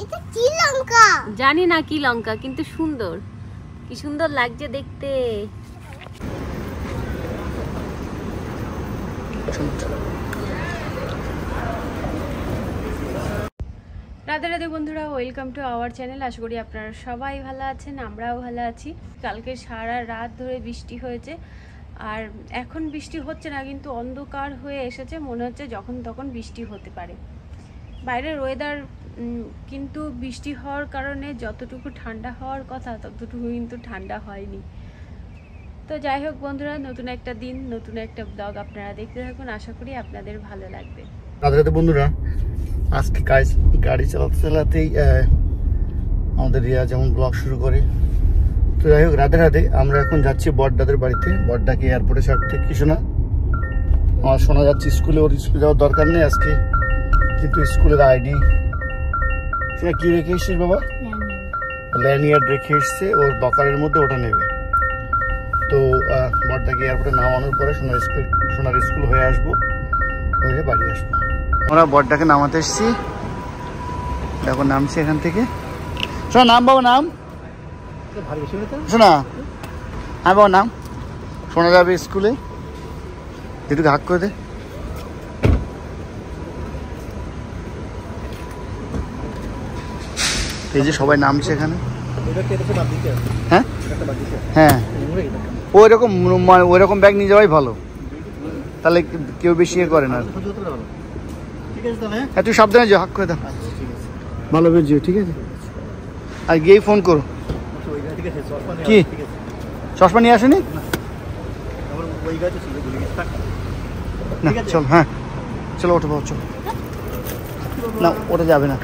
এটা কি লঙ্কা? জানি না কি লঙ্কা, কিন্তু সুন্দর, কি সুন্দর লাগছে দেখতে। রাধে রাধে বন্ধুরা, ওয়েলকাম টু আওয়ার চ্যানেল। আশা করি আপনারা সবাই ভালো আছেন, আমরাও ভালো আছি। কালকে সারা রাত ধরে বৃষ্টি হয়েছে, আর এখন বৃষ্টি হচ্ছে না, কিন্তু অন্ধকার হয়ে এসেছে, মনে হচ্ছে যখন তখন বৃষ্টি হতে পারে। বাইরের ওয়েদার কিন্তু বৃষ্টি হওয়ার কারণে যতটুকু ঠান্ডা হওয়ার কথা ততটুকু কিন্তু ঠান্ডা হয়নি। তো যাই হোক বন্ধুরা, নতুন একটা দিন, নতুন একটা ব্লগ আপনারা দেখতে থাকুন, আশা করি আপনাদের ভালো লাগবে। রাধে রাধে বন্ধুরা, আজকে গাড়ি চালাতে চালাতেই আমাদের রিয়া যেমন ব্লগ শুরু করে। তো যাই হোক, রাধে রাধে। আমরা এখন যাচ্ছি বড়দাদের বাড়িতে। বড়দাকে এয়ারপোর্টে ছাড়তে। কিছু না, আমার শোনা যাচ্ছে স্কুলে, ওর স্কুলে যাওয়ার দরকার নেই আজকে, কিন্তু স্কুলের আইডি শোনা কি রেখে এসছিস বাবা? ল্যানিয়ার্ড রেখে এসছে ওর লকারের মধ্যে, ওটা নেবে। তো বড়দাকে এয়ারপোর্টে নামানোর পরে সোনার স্কুল হয়ে আসবো, হয়ে বাড়ি আসবো। আমরা বড়দাকে নামাতে এসছি, দেখো নামছি এখান থেকে। শোনা নাম বাবা, নাম শোনা, হ্যাঁ বাবা নাম। শোনা যাবে স্কুলে, একটু হাক করে দে। এই যে সবাই নামছে এখানে। হ্যাঁ হ্যাঁ, ওইরকম ব্যাগ নিয়ে যাওয়াই ভালো, তাহলে কেউ বেশি ইয়ে করে না। হ্যাঁ তুই সাবধানে যাও, হাক করে দাও, ভালো করে যেও, ঠিক আছে? আর গিয়েই ফোন করো। কি চশমা নিয়ে আসেনি? না চল, হ্যাঁ চলো ওঠো বাবা, চলো। না ওটা যাবে না।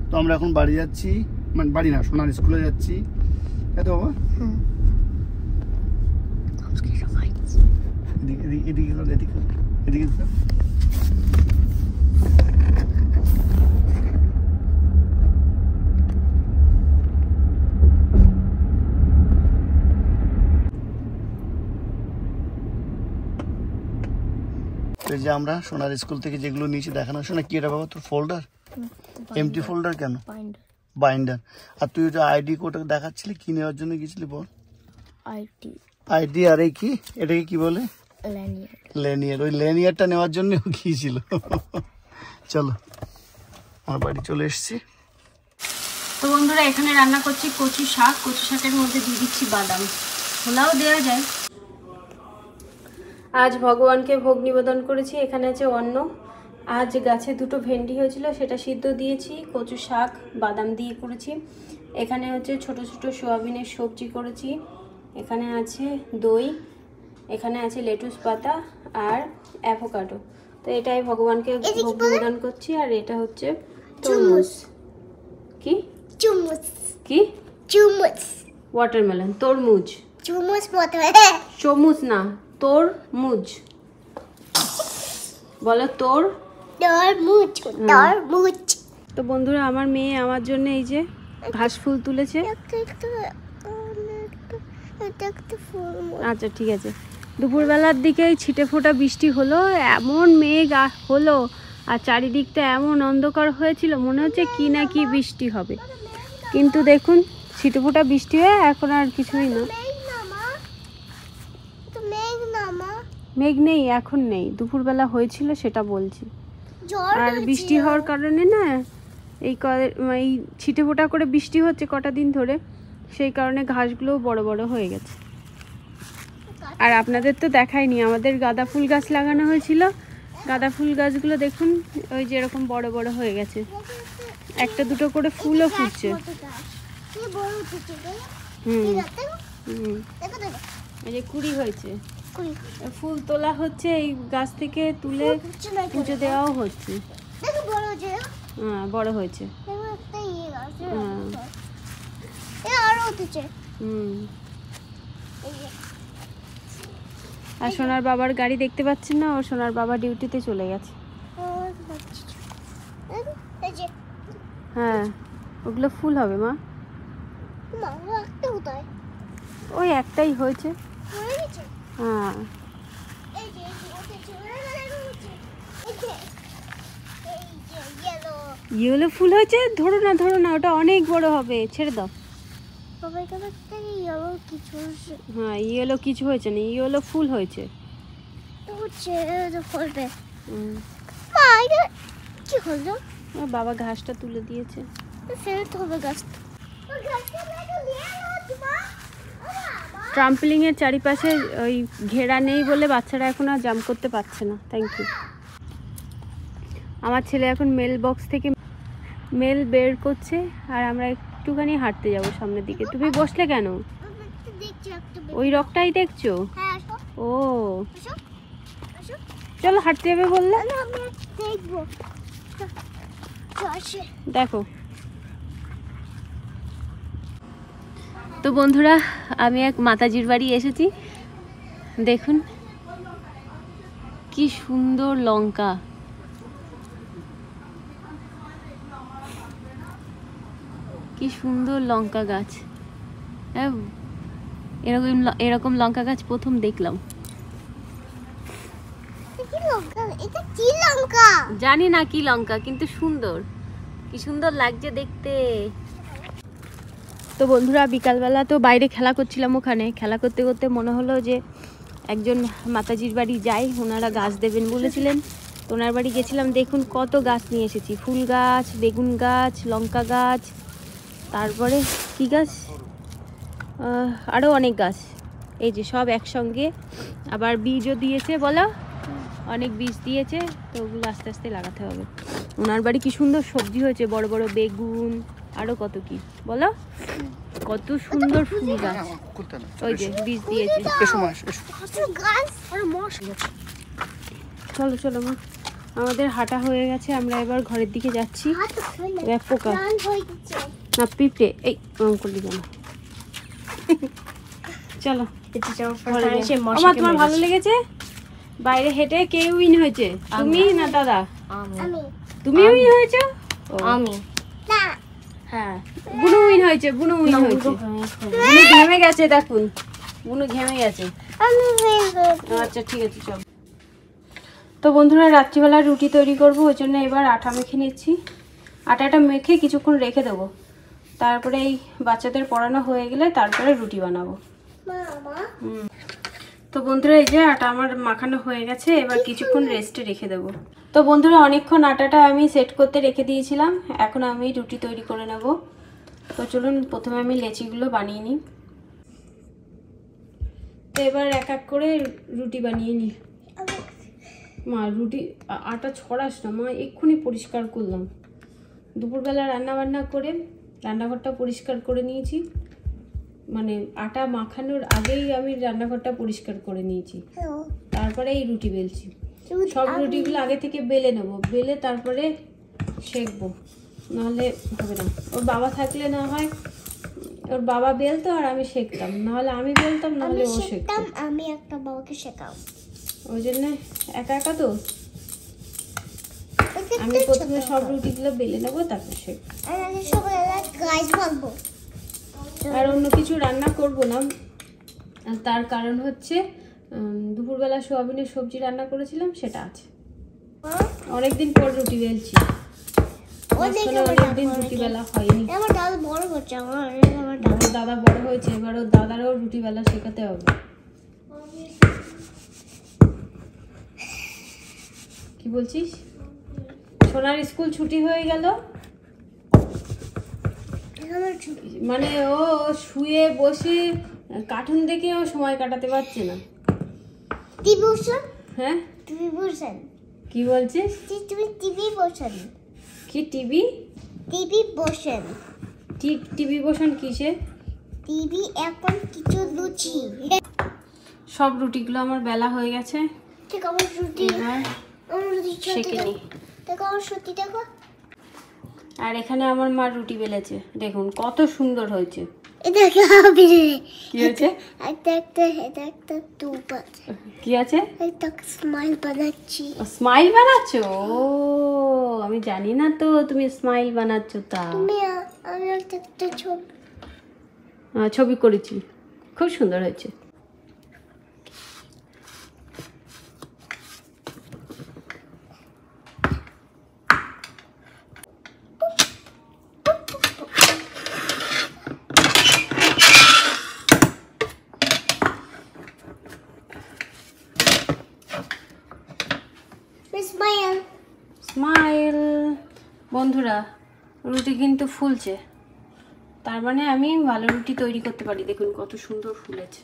তো আমরা এখন বাড়ি যাচ্ছি, মানে বাড়ি না, সোনার স্কুলে যাচ্ছি, তাই তো বাবা? এদিকে যে আমরা সোনার স্কুল থেকে যেগুলো নিয়েছি দেখানো। শোনা কি এটা বাবা তোর ফোল্ডার? এমটি ফোল্ডার কেন? বাইন্ডার। আর তুই ওটা আইডি কোড দেখাচ্ছিলি, কি নেওয়ার জন্য গেছিলি বল? আইডি। আর এই কি, এটাকে কি বলে? ল্যানিয়ার। ওই ল্যানিয়ারটা নেওয়ার জন্য গিয়েছিল। চলো আমার বাড়ি চলে এসেছি। তো বন্ধুরা, এখানে রান্না করছি কচু শাক। কচু শাকের মধ্যে দিয়ে দিচ্ছি বাদাম, খোলাও দেওয়া যায়। আজ ভগবানকে ভোগ নিবেদন করেছি। এখানে আছে অন্ন। আজ গাছে দুটো ভেন্ডি হয়েছিল, সেটা সিদ্ধ দিয়েছি। কচু শাক বাদাম দিয়ে করেছি। এখানে হচ্ছে ছোট ছোট সোয়াবিনের সবজি করেছি। এখানে আছে দই, এখানে আছে লেটুস পাতা আর অ্যাভোকাডো। তো এটাই ভগবানকে ভোগ নিবেদন করছি। আর এটা হচ্ছে তরমুজ। কি চুমুচ? কি চুমুচ? ওয়াটারমেলন। তরমুজ। চুমুচ চমুচ না, তরমুজ বলো। তরমুজ। তো বন্ধুরা, আমার মেয়ে আমার জন্য এই যে ঘাস ফুল তুলেছে। আচ্ছা ঠিক আছে। দুপুরবেলার দিকে ছিটে ফোঁটা বৃষ্টি হলো, এমন মেঘ হলো, আর চারিদিকটা এমন অন্ধকার হয়েছিল, মনে হচ্ছে কি না কি বৃষ্টি হবে। কিন্তু দেখুন, ছিটে ফোঁটা বৃষ্টি হয়ে এখন আর কিছুই না। মেঘ নেই, এখন নেই, দুপুরবেলা হয়েছিল সেটা বলছি। আর বৃষ্টি হওয়ার কারণে না, এই ছিটে ফোঁটা করে বৃষ্টি হচ্ছে কটা দিন ধরে, সেই কারণে ঘাসগুলোও বড় বড় হয়ে গেছে। আর আপনাদের তো দেখাইনি, আমাদের গাঁদা ফুল গাছ লাগানো হয়েছিল। গাঁদা ফুল গাছগুলো দেখুন, ওই যে এরকম বড় বড় হয়ে গেছে, একটা দুটো করে ফুলও ফুটছে। এই যে কুড়ি হয়েছে, ফুল তোলা হচ্ছে, এই গাছ থেকে তুলে পুজো দেওয়াও হচ্ছে। হ্যাঁ বড় হয়েছে। একটা ইয়ে আছে হ্যাঁ। আরো উঠেছে। এই যে আর সোনার বাবার গাড়ি দেখতে পাচ্ছেন না, ওর সোনার বাবা ডিউটিতে চলে গেছে। এই যে হ্যাঁ ওগুলো ফুল হবে মা। মা একটা উঠায় ওই একটাই হয়েছে। হয়ে গেছে। হ্যাঁ এই যে উঠেছে। এই যে ইয়েলো। ইয়েলো ফুল হয়েছে। ধরো না ওটা অনেক বড় হবে, ছেড়ে দাও। সবাই তো একটা ইয়েলো কিছু আছে। হ্যাঁ ইয়েলো কিছু হয়েছে না, ইয়েলো ফুল হয়েছে। তো ছেড়ে ফলবে। মা এটা কি হলো? ওর বাবা ঘাসটা তুলে দিয়েছে। ফেরত হবে গাছটা। গাছটা নিয়ে নাও তোমা। ট্রাম্পলিং এর চারিপাশে ওই ঘেরা নেই বলে বাচ্চারা এখন আর জাম্প করতে পারছে না। Thank you. আমার ছেলে এখন মেল বক্স থেকে মেল বের করছে আর আমরা একটুখানি হাঁটতে যাব সামনের দিকে। তুমি বসলে কেন? দেখছি একটা। ওই রকটাই দেখছো? হ্যাঁ আসো ও আসো আসো। চলো হাঁটতে যাবে বললে। আমি দেখবো। আসে দেখো তো বন্ধুরা, আমি এক মাতাজির বাড়ি এসেছি। দেখুন কি সুন্দর লঙ্কা। কি সুন্দর লঙ্কা গাছ। এরকম লঙ্কা গাছ প্রথম দেখলাম। কি লঙ্কা? এটা কি লঙ্কা? জানি না কি লঙ্কা, কিন্তু সুন্দর। কি সুন্দর লাগছে দেখতে। তো বন্ধুরা বিকালবেলা তো বাইরে খেলা করছিলাম, ওখানে খেলা করতে করতে মনে হলো যে একজন মাতাজির বাড়ি যাই, ওনারা গাছ দেবেন বলেছিলেন। তো ওনার বাড়ি গেছিলাম। দেখুন কত গাছ নিয়ে এসেছি, ফুল গাছ, বেগুন গাছ, লঙ্কা গাছ, তারপরে কি গাছ, আরও অনেক গাছ। এই যে সব একসঙ্গে। আবার বীজও দিয়েছে, বলো অনেক বীজ দিয়েছে। তো ওগুলো আস্তে আস্তে লাগাতে হবে। ওনার বাড়ি কি সুন্দর সবজি হয়েছে, বড় বড় বেগুন, আরও কত কি, বলো কত সুন্দর ফুল গাছ। ওই যে বীজ দিয়েছে। গাছ আর মশ। চলো চলো মা, আমাদের হাঁটা হয়ে গেছে, আমরা এবার ঘরের দিকে যাচ্ছি। এবার পোকা না পিঁপড়ে, এই করলি কেন? চলো তোমার ভালো লেগেছে? বাইরে হেঁটে কে উইন হয়েছে, তুমি না দাদা? তুমি উইন হয়েছো? আমি না। হ্যাঁ বুনু উইন হয়েছে, বুনু উইন হয়েছে। বুনু ঘেমে গেছে, দেখুন বুনু ঘেমে গেছে। আমি আচ্ছা ঠিক আছে চল। তো বন্ধুরা রাত্রিবেলা রুটি তৈরি করব, ওই জন্য এবার আটা মেখে নিচ্ছি। আটাটা মেখে কিছুক্ষণ রেখে দেবো, তারপরে এই বাচ্চাদের পড়ানো হয়ে গেলে তারপরে রুটি বানাবো। তো বন্ধুরা এই যে আটা আমার মাখানো হয়ে গেছে, এবার কিছুক্ষণ রেস্টে রেখে দেবো। তো বন্ধুরা অনেকক্ষণ আটাটা আমি সেট করতে রেখে দিয়েছিলাম, এখন আমি রুটি তৈরি করে নেব। তো চলুন প্রথমে আমি লেচিগুলো বানিয়ে নিই। তো এবার এক এক করে রুটি বানিয়ে নিই। মা রুটি আটা ছড়াস না মা, এক্ষুনি পরিষ্কার করলাম। দুপুরবেলা রান্না বান্না করে রান্নাঘরটা পরিষ্কার করে নিয়েছি, মানে আটা মাখানোর আগেই আমি রান্নাঘরটা পরিষ্কার করে নিয়েছি। তারপরে এই রুটি বেলছি। সব রুটিগুলো আগে থেকে বেলে নেবো, বেলে তারপরে সেঁকবো, নাহলে হবে না। ওর বাবা থাকলে না হয় ওর বাবা বেলতো আর আমি সেঁকতাম, নাহলে আমি বেলতাম নাহলে ও সেঁকতাম। আমি একটা বাবাকে শেখাও, ওই জন্য একা একা তো আমি প্রথমে সব রুটিগুলো বেলে নেবো, তারপর সেঁকবো। আর অন্য কিছু রান্না করব না, তার কারণ হচ্ছে দুপুরবেলা সোয়াবিনের সবজি রান্না করেছিলাম, সেটা আছে। অনেকদিন পর রুটি বেলছি, অনেকদিন রুটি বেলা হয়নি। দাদা বড় হয়েছে, এবার ওর দাদারও রুটি বেলা শেখাতে হবে। কি বলছিস? সোনার স্কুল ছুটি হয়ে গেল, মানে ও শুয়ে বসে কার্টুন দেখে ও সময় কাটাতে পারছে না। হ্যাঁ কি বলছিস? তুমি টিভি বসান। কি টিভি? টিভি বসান। টিভি বসান কিসে? টিভি এখন কিছু লুচি। সব রুটিগুলো আমার বেলা হয়ে গেছে, ঠিক আমার রুটি। এবার সেঁকে নিই। দেখো আমার রুটি, দেখো আর এখানে আমার মা রুটি বেলেছে, দেখুন কত সুন্দর হয়েছে। এটা খাবি কি হয়েছে? একটা টুপ আছে। কি আছে? একটা স্মাইল বানাচ্ছি। স্মাইল বানাচ্ছো? ও আমি জানি না তো তুমি স্মাইল বানাচ্ছো। তা আমি একটা ছবি করেছি, খুব সুন্দর হয়েছে। স্মাইল। বন্ধুরা রুটি কিন্তু ফুলছে, তার মানে আমি ভালো রুটি তৈরি করতে পারি। দেখুন কত সুন্দর ফুলেছে।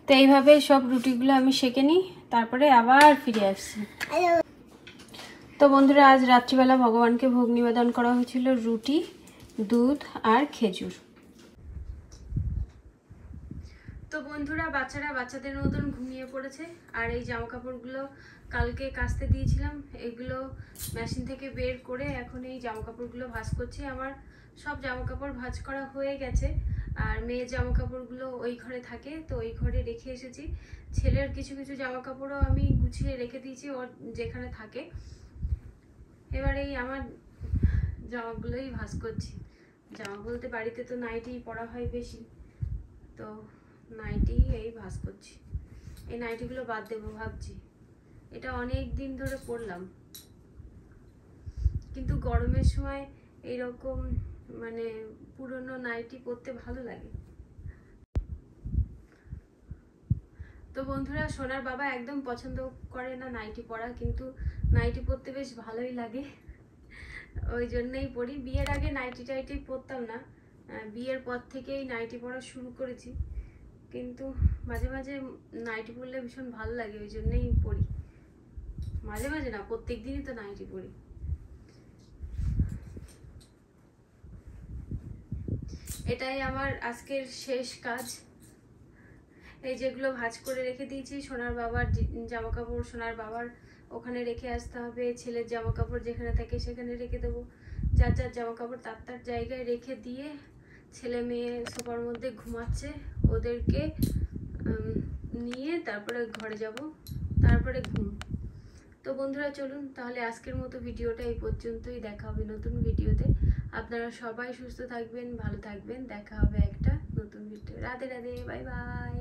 তো এইভাবে সব রুটিগুলো আমি সেঁকে নিই, তারপরে আবার ফিরে আসছি। তো বন্ধুরা আজ রাত্রিবেলা ভগবানকে ভোগ নিবেদন করা হয়েছিল রুটি, দুধ আর খেজুর। তো বন্ধুরা বাচ্চারা বাচ্চাদের মতন ঘুমিয়ে পড়েছে। আর এই জামা কাপড়গুলো কালকে কাচতে দিয়েছিলাম, এগুলো মেশিন থেকে বের করে এখন এই জামা কাপড়গুলো ভাঁজ করছি। আমার সব জামা কাপড় ভাঁজ করা হয়ে গেছে, আর মেয়ের জামা কাপড়গুলো ওই ঘরে থাকে, তো ওই ঘরে রেখে এসেছি। ছেলের কিছু কিছু জামা কাপড়ও আমি গুছিয়ে রেখে দিয়েছি ওর যেখানে থাকে। এবার এই আমার জামাগুলোই ভাঁজ করছি। জামা বলতে বাড়িতে তো নাইটি পরা হয় বেশি, তো নাইটি এই ভাঁজ করছি। এই নাইটিগুলো বাদ দেবো ভাবছি, এটা অনেক দিন ধরে পরলাম, কিন্তু গরমের সময় এইরকম মানে পুরনো নাইটি পরতে ভালো লাগে। তো বন্ধুরা সোনার বাবা একদম পছন্দ করে না নাইটি পরা, কিন্তু নাইটি পরতে বেশ ভালোই লাগে, ওই জন্যই পরি। বিয়ের আগে নাইটি টাইটি পরতাম না, বিয়ের পর থেকেই নাইটি পরা শুরু করেছি, কিন্তু মাঝে মাঝে নাইটি পরলে ভীষণ ভালো লাগে, ওই জন্যই পরি। মাঝে মাঝে না, প্রত্যেক দিনই তো নাইটি পরি। এটাই আমার আজকের শেষ কাজ। এই যেগুলো ভাঁজ করে রেখে দিয়েছি, সোনার বাবার জামা কাপড় সোনার বাবার ওখানে রেখে আসতে হবে, ছেলের জামা কাপড় যেখানে থাকে সেখানে রেখে দেবো। যার যার জামা কাপড় তার তার জায়গায় রেখে দিয়ে ছেলে মেয়ে সোফার মধ্যে ঘুমাচ্ছে, ওদেরকে নিয়ে তারপরে ঘরে যাব, তারপরে ঘুম। তো বন্ধুরা চলুন তাহলে আজকের মতো ভিডিওটা এই পর্যন্তই, দেখা হবে নতুন ভিডিওতে। আপনারা সবাই সুস্থ থাকবেন, ভালো থাকবেন, দেখা হবে একটা নতুন video. Radhe Radhe, bye bye.